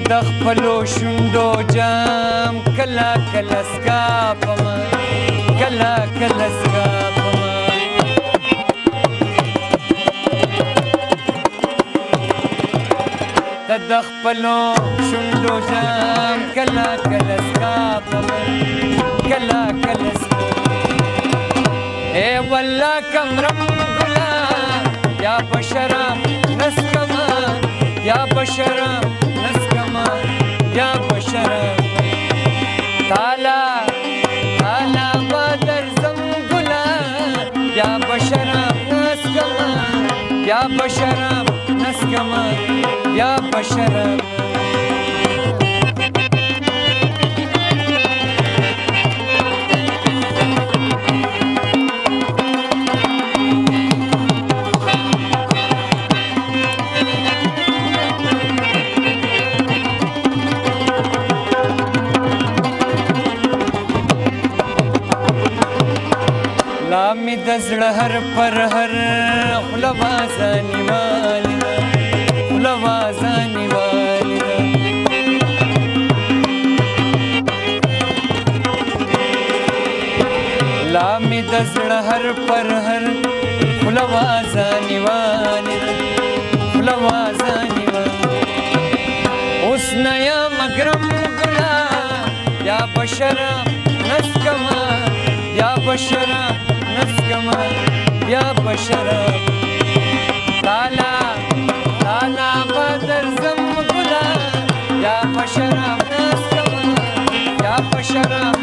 د خپلو شونډو جام کله کله سکاپمه کله کله سکاپمه د خپلو شونډو جام کله کله سکاپمه کله کله سکاپمه اے والله کمرم ګلا یا بشرم نسکما یا بشرم نسکما یا بشرم تالا تالا بدر زم ګلا یا بشرم نسکما یا بشرم نسکما یا بشرم لامی د زړه هر پر هر خوله وازه نیولې ده خوله وازه نیولې ده لامی د زړه هر پر هر خوله وازه نیولې ده خوله وازه نیولې اوس نه یم ګرم ګلا یا بشرم نسکما یا بشرم نسکما یا بشرم تالا تالا بدر زم ګلا یا بشرم نسکما یا بشرم